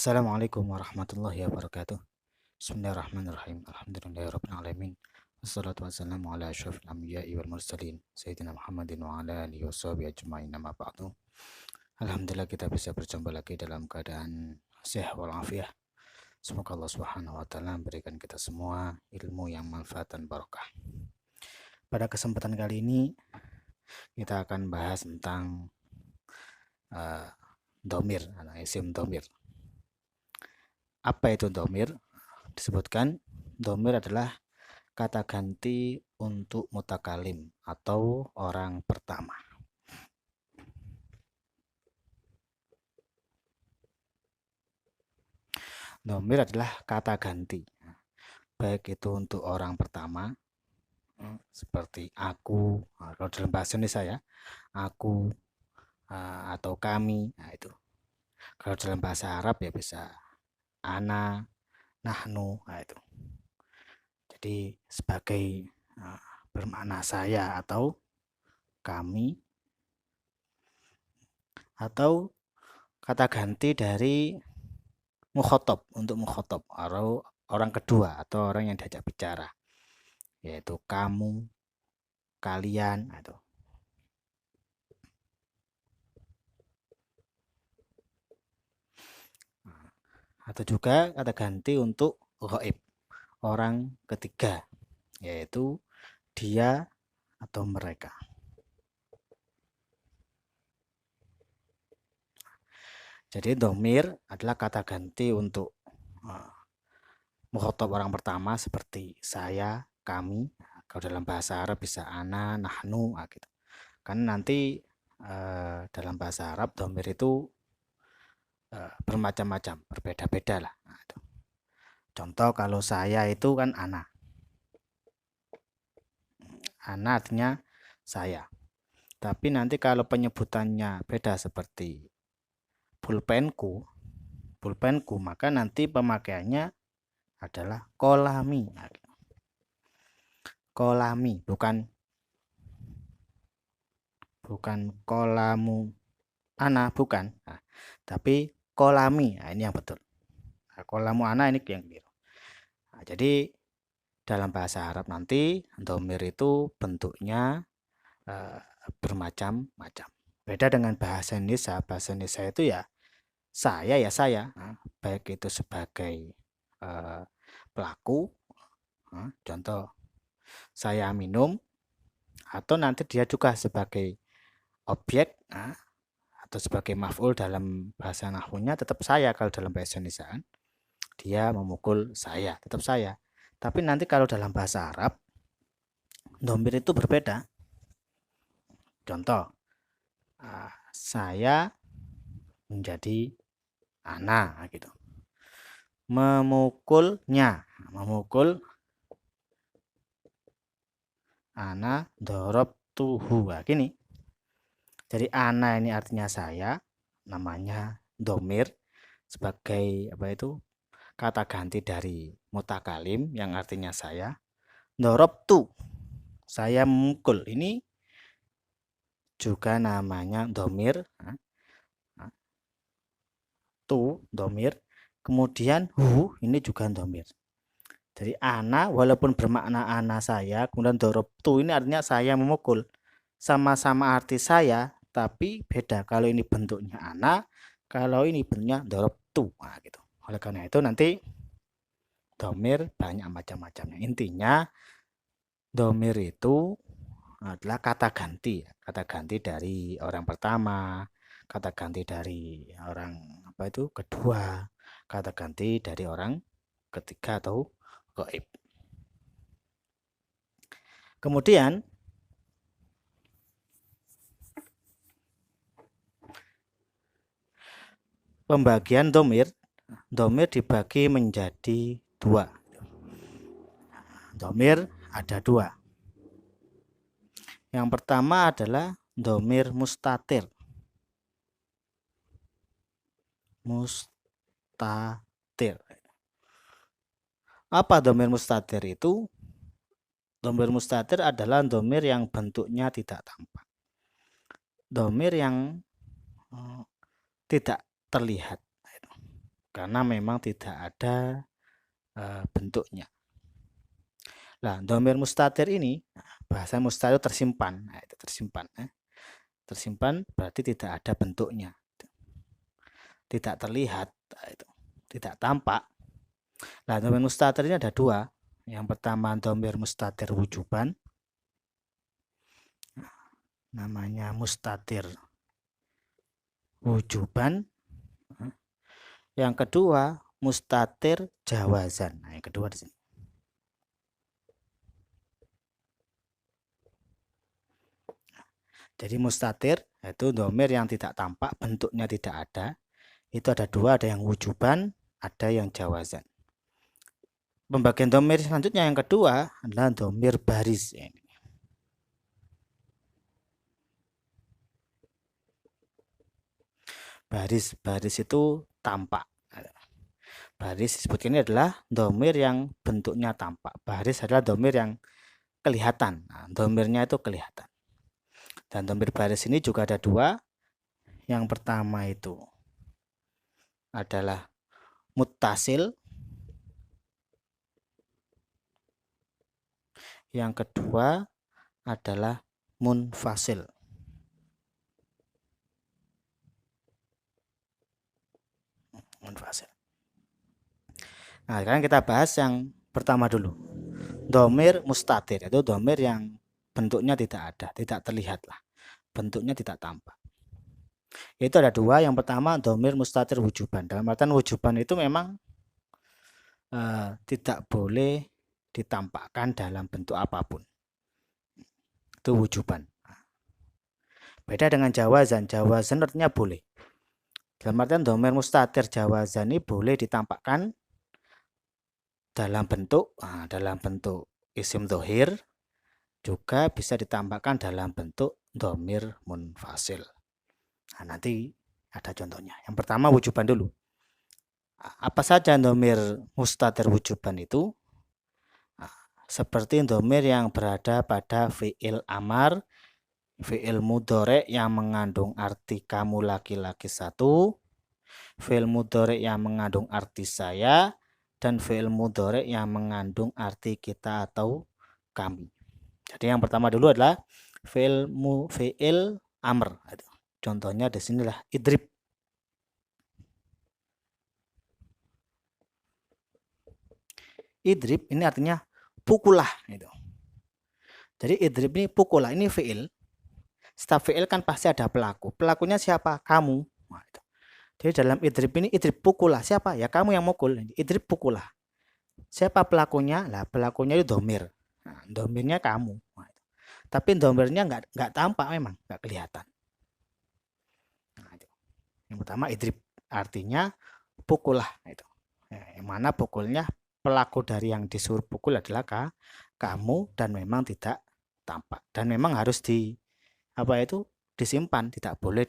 Assalamualaikum warahmatullahi wabarakatuh. Bismillahirrahmanirrahim. Alhamdulillahirabbil alamin. Wassalatu wassalamu ala asyrofil anbiya'i wal mursalin sayyidina Muhammadin wa ala alihi washabihi ajmain, amma ba'du. Alhamdulillah kita bisa berjumpa lagi dalam keadaan sehat walafiat. Semoga Allah Subhanahu wa taala memberikan kita semua ilmu yang manfaat dan barokah. Pada kesempatan kali ini kita akan bahas tentang domir, isim domir. Apa itu domir? Disebutkan domir adalah kata ganti untuk mutakalim atau orang pertama. Domir adalah kata ganti, baik itu untuk orang pertama seperti aku, kalau dalam bahasa Indonesia ya, aku atau kami. Nah, itu. Kalau dalam bahasa Arab ya bisa ana, nahnu. Nah, itu. Jadi sebagai bermakna saya atau kami, atau kata ganti dari mukhotob untuk mukhotob atau orang kedua atau orang yang diajak bicara, yaitu kamu, kalian. Atau juga kata ganti untuk ghaib, orang ketiga, yaitu dia atau mereka. Jadi domir adalah kata ganti untuk mukhotob orang pertama seperti saya, kami. Kalau dalam bahasa Arab bisa ana, nahnu, gitu. Karena nanti dalam bahasa Arab domir itu bermacam-macam, berbeda-beda lah. Nah, itu. Contoh kalau saya itu kan ana. Ana artinya saya. Tapi nanti kalau penyebutannya beda seperti pulpenku, maka nanti pemakaiannya adalah kolami. Kolami, bukan kolamu ana, bukan. Nah, tapi kolami. Nah, ini yang betul. Nah, kolamu ana ini yang keliru. Nah, jadi dalam bahasa Arab nanti domir itu bentuknya bermacam-macam. Beda dengan bahasa Indonesia. Bahasa Indonesia itu ya saya. Nah, baik itu sebagai pelaku, contoh saya minum, atau nanti dia juga sebagai objek, atau sebagai maf'ul dalam bahasa nahwunya tetap saya. Kalau dalam bahasa Indonesia dia memukul saya, tetap saya. Tapi nanti kalau dalam bahasa Arab domir itu berbeda. Contoh, saya menjadi ana, gitu. Memukulnya, memukul ana dorobtuhu. Gini. Jadi ana ini artinya saya, namanya domir, sebagai kata ganti dari mutakalim yang artinya saya. Dorobtu, saya memukul, ini juga namanya domir. Tu domir, kemudian hu ini juga domir. Jadi ana walaupun bermakna ana saya, kemudian dorobtu ini artinya saya memukul, sama-sama arti saya tapi beda. Kalau ini bentuknya ana, kalau ini bentuknya dorobtu. Nah, gitu. Oleh karena itu nanti domir banyak macam-macamnya. Intinya domir itu adalah kata ganti dari orang pertama, kata ganti dari orang kedua, kata ganti dari orang ketiga atau gaib. Kemudian pembagian domir dibagi menjadi dua. Domir ada dua. Yang pertama adalah domir mustatir. Apa domir mustatir itu? Domir mustatir adalah domir yang bentuknya tidak tampak, domir yang tidak terlihat. karena memang tidak ada bentuknya. Nah, dhamir mustatir ini, bahasa mustatir tersimpan. Nah, itu tersimpan. Tersimpan berarti tidak ada bentuknya, tidak terlihat, itu tidak tampak. Nah, dhamir mustatir ini ada dua. Yang pertama dhamir mustatir wujuban, namanya mustatir wujuban. Yang kedua mustatir jawazan. Nah, yang kedua di sini. Jadi mustatir itu dhamir yang tidak tampak, bentuknya tidak ada. Itu ada dua, ada yang wujuban, ada yang jawazan. Pembagian dhamir selanjutnya yang kedua adalah dhamir baris. Baris itu tampak. Baris disebutkan ini adalah dhamir yang bentuknya tampak. Baris adalah dhamir yang kelihatan. Nah, dhamirnya itu kelihatan. Dan dhamir baris ini juga ada dua. Yang pertama itu adalah muttasil. Yang kedua adalah munfasil. Munfasil. Nah, sekarang kita bahas yang pertama dulu. Dhamir mustatir itu dhamir yang bentuknya tidak ada, tidak terlihat lah. Bentuknya tidak tampak. Itu ada dua. Yang pertama dhamir mustatir wujuban. Dalam artian wujuban itu memang tidak boleh ditampakkan dalam bentuk apapun. Itu wujuban. Beda dengan jawazan. Jawazan artinya boleh. Dalam artian dhamir mustatir jawazan ini boleh ditampakkan dalam bentuk isim dhohir, juga bisa ditampakkan dalam bentuk dhamir munfasil. Nah, nanti ada contohnya. Yang pertama wujuban dulu. Apa saja dhamir mustatir wujuban itu? Seperti dhamir yang berada pada fi'il amar, fi'il mudhari yang mengandung arti kamu laki-laki satu, fi'il mudhari yang mengandung arti saya, dan fi'il mudhari yang mengandung arti kita atau kami. Jadi yang pertama dulu adalah fi'il amr. Contohnya di sinilah idrib. Idrib ini artinya pukulah itu. Jadi idrib ini pukulah, ini fi'il. Setiap fi'il kan pasti ada pelaku. Pelakunya siapa? Kamu. Nah, itu. Jadi dalam idrib ini idrib pukulah. Siapa? Ya kamu yang mukul. Idrib pukulah. Siapa pelakunya? Lah pelakunya itu dhamir. Nah, dhamirnya kamu. Nah, itu. Tapi dhamirnya nggak tampak memang, nggak kelihatan. Nah, itu. Yang pertama idrib artinya pukulah itu. Yang mana pukulnya pelaku dari yang disuruh pukul adalah kamu dan memang tidak tampak dan memang harus disimpan, tidak boleh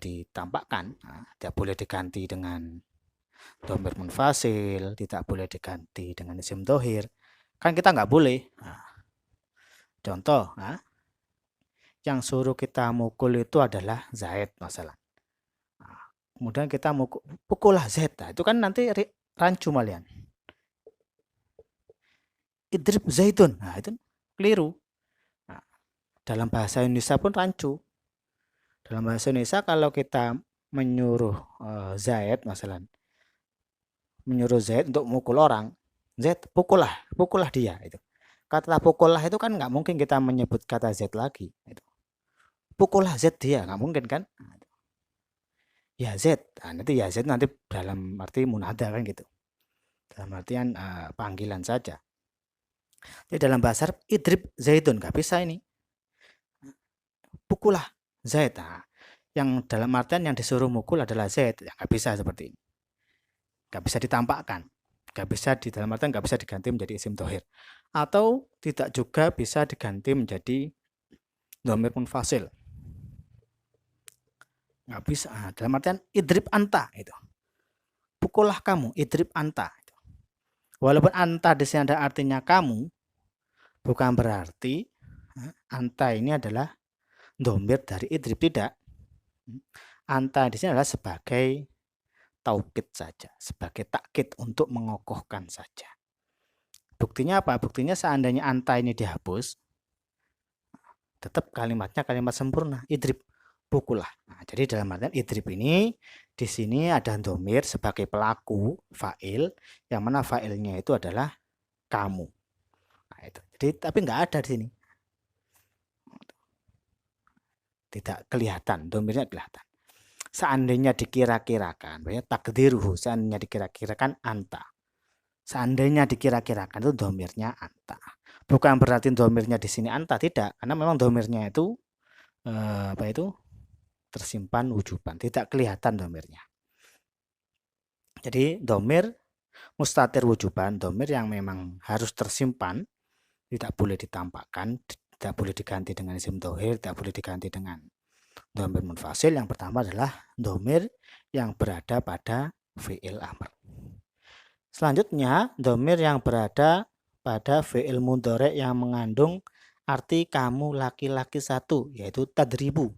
ditampakkan, tidak boleh diganti dengan dhamir munfasil, tidak boleh diganti dengan isim dhohir, kan kita nggak boleh. Contoh, yang suruh kita mukul itu adalah Zaid masalah. Kemudian kita pukullah Zaid, itu kan nanti rancu malian. Idrib Zaidun, itu keliru. Dalam bahasa Indonesia pun rancu. Dalam bahasa Indonesia kalau kita menyuruh Zaid masalah, menyuruh Zaid untuk mukul orang, Zaid pukullah dia itu. Kata pukullah itu kan nggak mungkin kita menyebut kata Zaid lagi. Itu. Pukullah Zaid dia, nggak mungkin kan? Ya Zaid, nanti ya Zaid nanti dalam arti munada kan gitu. Dalam artian panggilan saja. Jadi dalam bahasa Arab idrib Zaidun nggak bisa ini. Pukullah Zaid. Yang dalam artian yang disuruh mukul adalah Zaid, ya, nggak bisa seperti ini. Nggak bisa ditampakkan. Nggak bisa di dalam artian nggak bisa diganti menjadi isim dhohir. Atau tidak juga bisa diganti menjadi dhamir munfasil. Nggak bisa. Dalam artian idrib anta itu. Pukullah kamu, idrib anta. Itu. Walaupun anta di sini ada artinya kamu, bukan berarti anta ini adalah dhamir dari idrib, tidak. Anta di sini adalah sebagai taukid saja, sebagai takkid untuk mengokohkan saja. Buktinya apa? Buktinya seandainya anta ini dihapus, tetap kalimatnya kalimat sempurna, idrib, pukullah. Nah, jadi dalam artian idrib ini di sini ada domir sebagai pelaku fa'il, yang mana fa'ilnya itu adalah kamu. Nah, itu. Jadi tapi nggak ada di sini. Tidak kelihatan, domirnya kelihatan. Seandainya dikira-kirakan, ya takdiruhu, seandainya dikira-kirakan anta. Seandainya dikira-kirakan itu domirnya anta. Bukan berarti domirnya di sini anta, tidak, karena memang domirnya itu tersimpan wujuban, tidak kelihatan domirnya. Jadi domir mustatir wujuban, domir yang memang harus tersimpan, tidak boleh ditampakkan, tidak boleh diganti dengan isim dhohir, tidak boleh diganti dengan domir munfasil. Yang pertama adalah domir yang berada pada fi'il amr. Selanjutnya, domir yang berada pada fi'il mudhari' yang mengandung arti kamu laki-laki satu, yaitu tadribu.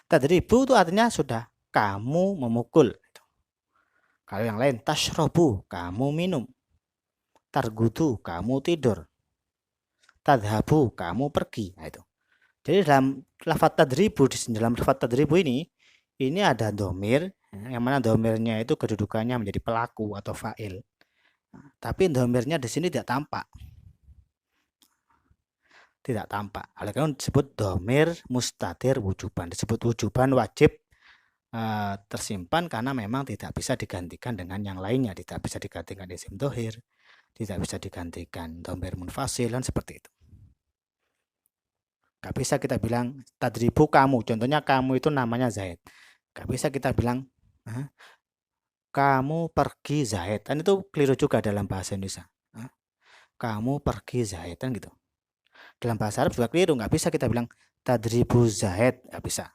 Tadribu itu artinya sudah kamu memukul. Kalau yang lain, tashrobu, kamu minum. Targudu, kamu tidur. Tadhabu, kamu pergi. Nah, itu. Jadi dalam lafadz tadribu, dalam lafadz tadribu ini ada domir, yang mana domirnya itu kedudukannya menjadi pelaku atau fa'il. Nah, tapi domirnya di sini tidak tampak. Tidak tampak. Oleh karena disebut domir mustatir wujuban. Disebut wujuban wajib tersimpan karena memang tidak bisa digantikan dengan yang lainnya. Tidak bisa digantikan isim dhohir, tidak bisa digantikan domir munfasil, dan seperti itu. Gak bisa kita bilang tadribu kamu, contohnya kamu itu namanya Zaid. Gak bisa kita bilang kamu pergi Zaid, kan itu keliru juga dalam bahasa Indonesia. Kamu pergi Zaid, kan gitu. Dalam bahasa Arab juga keliru, gak bisa kita bilang tadribu Zaid, gak bisa.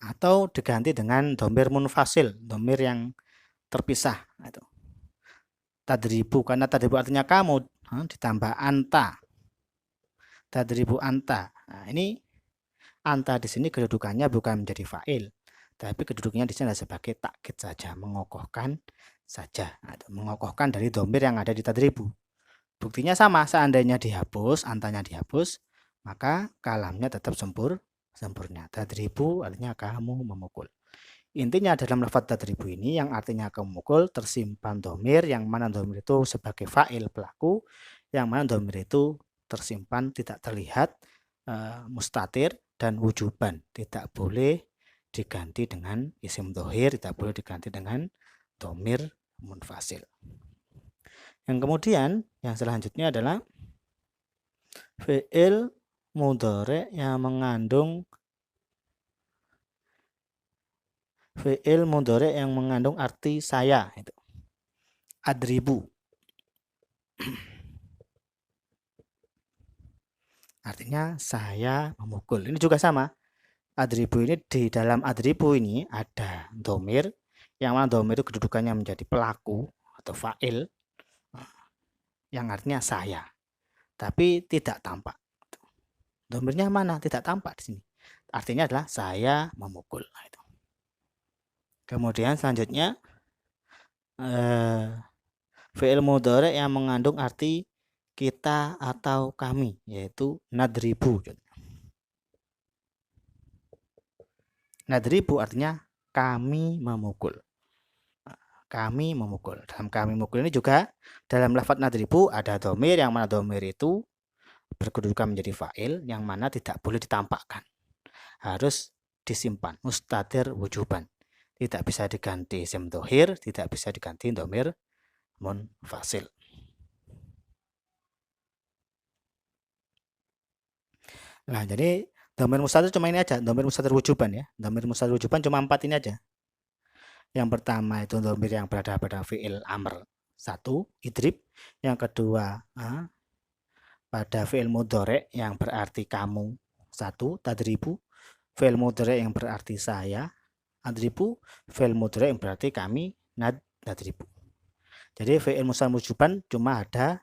Atau diganti dengan domir munfasil, domir yang terpisah. Tadribu, karena tadribu artinya kamu, ditambah anta. Tadribu anta. Nah, ini anta di sini kedudukannya bukan menjadi fa'il, tapi kedudukannya di sini adalah sebagai takkid saja, mengokohkan saja. Nah, mengokohkan dari domir yang ada di tadribu. Buktinya sama, seandainya dihapus, antanya dihapus, maka kalamnya tetap sempurna. Tadribu artinya kamu memukul. Intinya dalam lafadz tadribu ini yang artinya kamu memukul tersimpan domir, yang mana domir itu sebagai fa'il pelaku, yang mana domir itu tersimpan tidak terlihat, mustatir dan wujuban, tidak boleh diganti dengan isim dhohir, tidak boleh diganti dengan domir munfasil. Yang kemudian yang selanjutnya adalah fi'il mudhari' yang mengandung arti saya, itu adribu. Artinya saya memukul. Ini juga sama. Adribu ini, di dalam adribu ini ada domir, yang mana domir itu kedudukannya menjadi pelaku atau fa'il, yang artinya saya, tapi tidak tampak. Domirnya mana? Tidak tampak di sini. Artinya adalah saya memukul. Kemudian selanjutnya fi'il mudhari' yang mengandung arti kita atau kami, yaitu nadribu. Nadribu artinya kami memukul. Kami memukul. Dalam kami memukul ini juga dalam lafadz nadribu ada domir, yang mana domir itu berkedudukan menjadi fa'il, yang mana tidak boleh ditampakkan, harus disimpan, mustatir wujuban, tidak bisa diganti isim dhohir, tidak bisa diganti domir munfasil. Nah, jadi domir mustatir cuma ini aja, domir mustatir wujuban ya. Domir mustatir wujuban cuma 4 ini aja. Yang pertama itu domir yang berada pada fi'il amr 1, idrib. Yang kedua pada fi'il mudhari' yang berarti kamu 1, tadribu. Fi'il mudhari' yang berarti saya, adribu. Fi'il mudhari' yang berarti kami, nadribu. Jadi fi'il mustatir wujuban cuma ada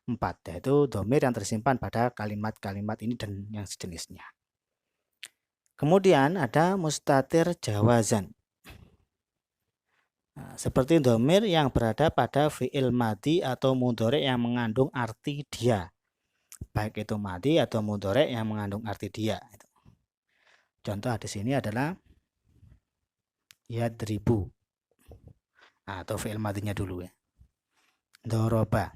4, yaitu domir yang tersimpan pada kalimat-kalimat ini dan yang sejenisnya. Kemudian ada mustatir jawazan. Nah, seperti domir yang berada pada fi'il madi atau mudhari yang mengandung arti dia. Baik itu madi atau mudhari yang mengandung arti dia. Contoh di sini adalah yadribu. Nah, atau fi'il madinya dulu ya. Doroba.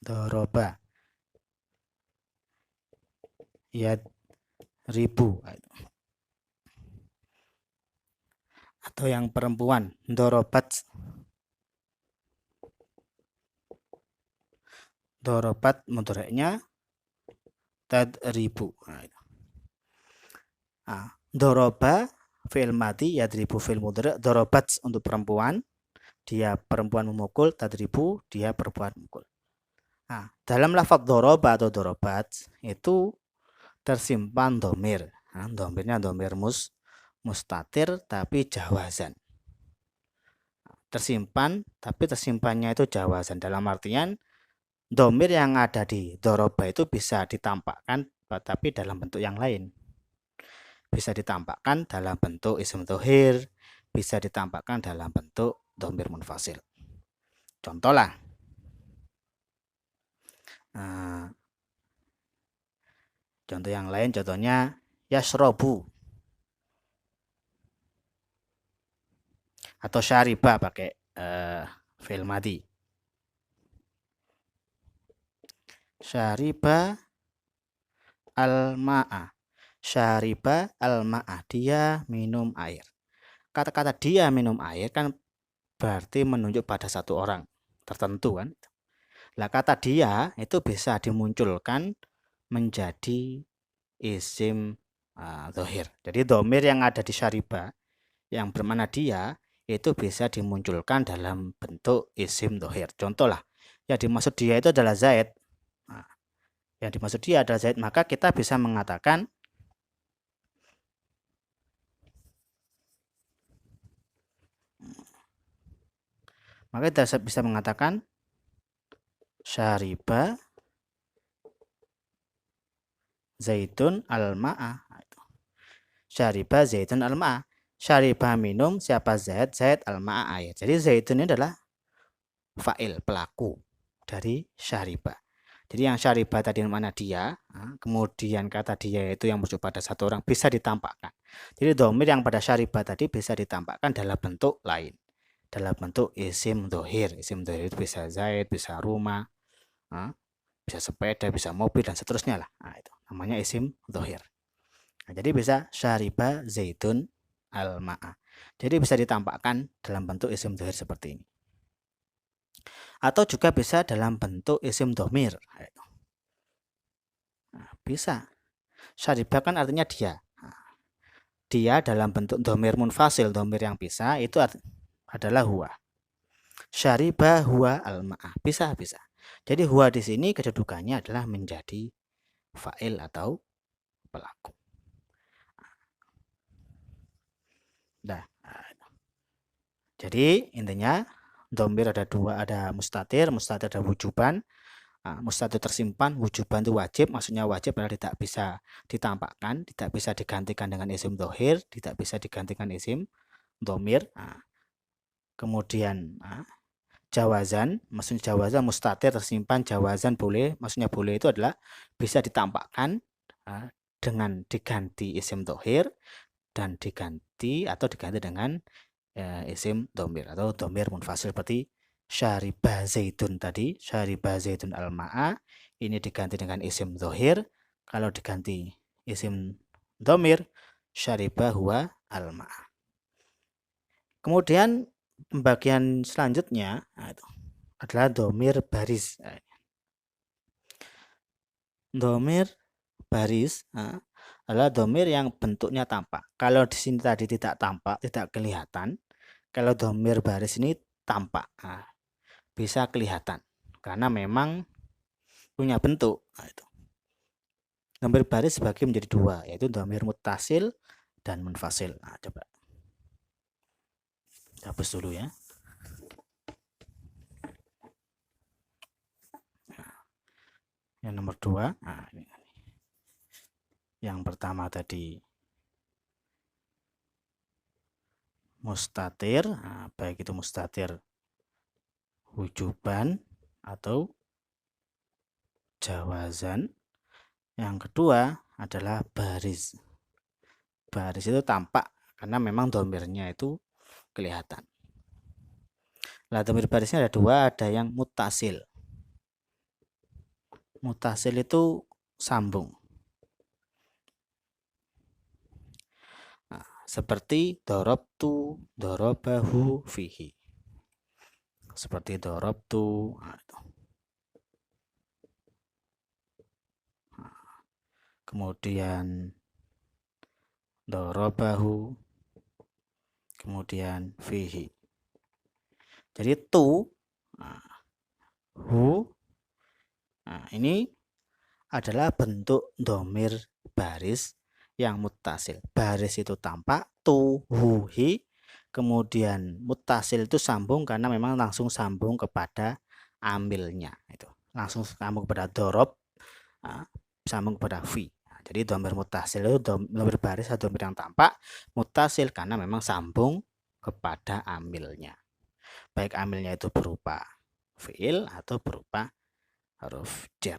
Doroba. Yadribu. Atau yang perempuan, dorobat. Dorobat mudhari'nya tadribu. Nah, doroba fi'il madi, yadribu fi'il mudhari', dorobat untuk perempuan, dia perempuan memukul, tadribu dia perempuan memukul. Nah, dalam lafaz doroba atau dorobat itu tersimpan domir. Nah, domirnya domir mustatir tapi jawazan. Tersimpan tapi tersimpannya itu jawazan. Dalam artian domir yang ada di doroba itu bisa ditampakkan tapi dalam bentuk yang lain. Bisa ditampakkan dalam bentuk isim dhohir, bisa ditampakkan dalam bentuk domir munfasil. Contoh lah. Contoh yang lain, contohnya yashrobu atau syariba pakai fi'il madi. Syariba al-ma'a. Syariba al-ma'a, dia minum air. Kata-kata dia minum air kan berarti menunjuk pada satu orang tertentu kan. Lah kata dia itu bisa dimunculkan menjadi isim dhohir. Jadi domir yang ada di syariba yang bermakna dia itu bisa dimunculkan dalam bentuk isim dhohir. Contoh lah, yang dimaksud dia itu adalah Zaid. Nah, yang dimaksud dia adalah Zaid, maka kita bisa mengatakan syariba zaitun al-ma'a. Syariba zaitun al-ma'a. Syariba minum, siapa Zaid? Zaid al-ma'a air. Jadi zaitun ini adalah fa'il, pelaku dari syariba. Jadi yang syariba tadi mana dia, kemudian kata dia itu yang merujuk pada satu orang bisa ditampakkan. Jadi domir yang pada syariba tadi bisa ditampakkan dalam bentuk lain. Dalam bentuk isim dhohir. Isim dhohir itu bisa Zaid, bisa rumah, bisa sepeda, bisa mobil, dan seterusnya lah. Nah, itu namanya isim dhohir. Nah, jadi bisa syariba zaitun al-ma'a. Jadi bisa ditampakkan dalam bentuk isim dhohir seperti ini. Atau juga bisa dalam bentuk isim domir. Nah, bisa. Syariba kan artinya dia. Dia dalam bentuk domir munfasil, domir yang bisa, itu adalah huwa. Syariba huwa al-ma'a. Bisa. Jadi huwa di sini kedudukannya adalah menjadi fa'il atau pelaku. Nah, jadi intinya domir ada dua, ada mustatir ada wujuban. Mustatir tersimpan, wujuban itu wajib, maksudnya wajib adalah tidak bisa ditampakkan, tidak bisa digantikan dengan isim dhohir, tidak bisa digantikan isim domir. Kemudian jawazan, maksudnya jawazan mustatir tersimpan, jawazan boleh, maksudnya boleh itu adalah bisa ditampakkan dengan diganti isim dhohir dan diganti dengan isim domir atau domir munfasil seperti syariba zaitun tadi, syariba zaitun al-ma'a, ini diganti dengan isim dhohir. Kalau diganti isim domir, syariba huwa al-ma'a. Kemudian pembagian selanjutnya adalah domir baris. Domir baris adalah domir yang bentuknya tampak. Kalau di sini tadi tidak tampak, tidak kelihatan. Kalau domir baris ini tampak, bisa kelihatan karena memang punya bentuk. Domir baris dibagi menjadi dua, yaitu domir muttasil dan munfasil. Coba hapus dulu ya. Yang nomor 2, nah, ini. Yang pertama tadi mustatir, nah, baik itu mustatir wujuban atau jawazan. Yang kedua adalah baris. Baris itu tampak karena memang domirnya itu kelihatan. Nah, domir barisnya ada dua, ada yang mutasil. Mutasil itu sambung. Nah, seperti dorobtu, dorobahu fihi. Seperti dorobtu. Kemudian dorobahu, kemudian fihi. Jadi tu, hu, nah ini adalah bentuk domir baris yang mutasil. Baris itu tampak, tu, hu, hi, kemudian mutasil itu sambung karena memang langsung sambung kepada amilnya. Itu langsung sambung kepada dorob, sambung kepada fi. Jadi domir mutasil itu domir baris atau domir yang tampak, mutasil karena memang sambung kepada amilnya. Baik amilnya itu berupa fiil atau berupa huruf jar.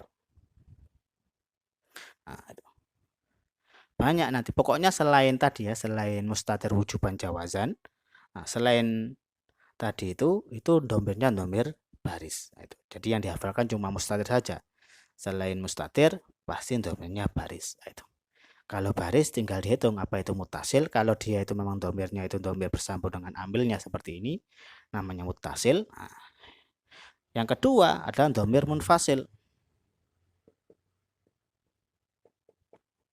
Nah, itu. Banyak nanti. Pokoknya selain tadi ya, selain mustatir wujuban jawazan, nah, selain tadi itu domirnya domir baris. Nah, itu. Jadi yang dihafalkan cuma mustatir saja. Selain mustatir pasti domirnya baris. Nah, itu. Kalau baris tinggal dihitung apa itu mutasil. Kalau dia itu memang domirnya itu domir bersambung dengan amilnya seperti ini, namanya mutasil. Nah, yang kedua adalah domir munfasil.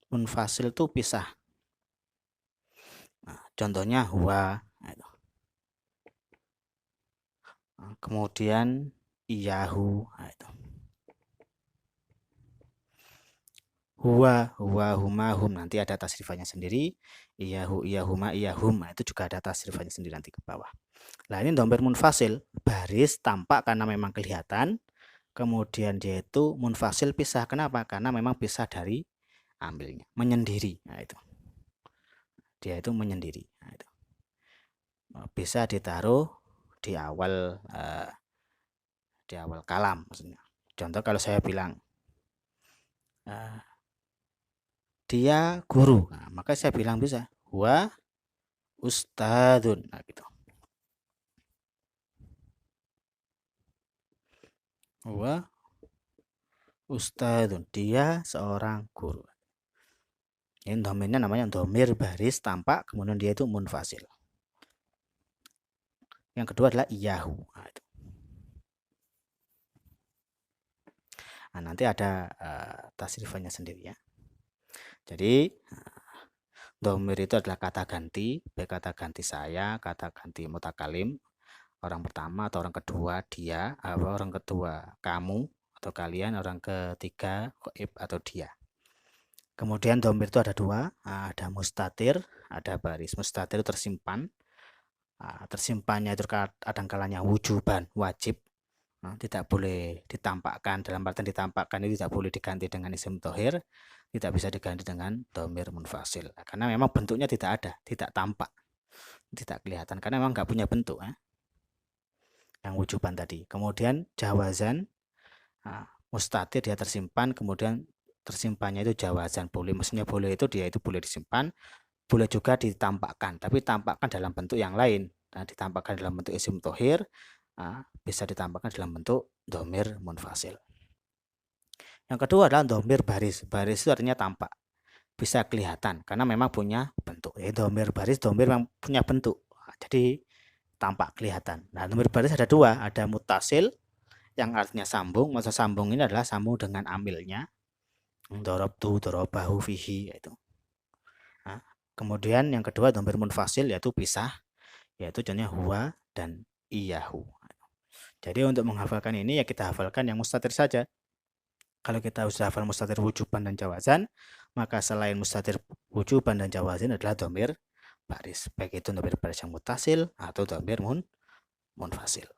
Munfasil itu pisah. Nah, contohnya huwa. Nah, itu. Nah, kemudian iyahu. Nah, itu. Huwa, huma, hum, nanti ada tasrifannya sendiri. Iyahu, iyahuma, iyahum, nah, itu juga ada tasrifannya sendiri nanti ke bawah. Nah, ini domir munfasil, baris tampak karena memang kelihatan. Kemudian dia itu munfasil pisah. Kenapa? Karena memang pisah dari ambilnya, menyendiri. Nah, itu. Dia itu menyendiri. Nah, itu. Bisa ditaruh di awal kalam maksudnya. Contoh kalau saya bilang dia guru, nah, maka saya bilang bisa huwa ustadun. Nah, gitu. Huwa ustadun, dia seorang guru. Ini domirnya namanya domir baris tampak, kemudian dia itu munfasil. Yang kedua adalah iyahu. Nah, itu. Nah, nanti ada tasrifannya sendiri ya. Jadi domir itu adalah kata ganti, baik kata ganti saya, kata ganti mutakalim, orang pertama atau orang kedua dia, orang kedua kamu atau kalian, orang ketiga ghaib atau dia. Kemudian domir itu ada dua, ada mustatir, ada baris. Mustatir tersimpan, tersimpannya itu kadang kalanya wujuban, wajib, tidak boleh ditampakkan. Dalam artian ditampakkan itu tidak boleh diganti dengan isim tohir, tidak bisa diganti dengan domir munfasil karena memang bentuknya tidak ada, tidak tampak, tidak kelihatan karena memang nggak punya bentuk yang wujuban tadi. Kemudian jawazan, mustatir dia tersimpan, kemudian tersimpannya itu jawazan, boleh, maksudnya boleh itu dia itu boleh disimpan, boleh juga ditampakkan, tapi tampakkan dalam bentuk yang lain. Nah, ditampakkan dalam bentuk isim tohir, bisa ditampakkan dalam bentuk domir munfasil. Yang kedua adalah domir baris. Baris itu artinya tampak, bisa kelihatan karena memang punya bentuk. Domir baris, domir yang punya bentuk, jadi tampak kelihatan. Nah, domir baris ada dua, ada mutasil yang artinya sambung. Maksud sambung ini adalah sambung dengan amilnya. Dorobtu, dorobahu fihi, itu. Nah, kemudian yang kedua domir munfasil yaitu pisah, yaitu contohnya huwa dan iyahu. Jadi untuk menghafalkan ini ya kita hafalkan yang mustatir saja. Kalau kita sudah hafal mustatir wujuban dan jawazan, maka selain mustatir wujuban dan jawazan adalah domir baris. Baik itu domir baris yang mutasil atau domir munfasil.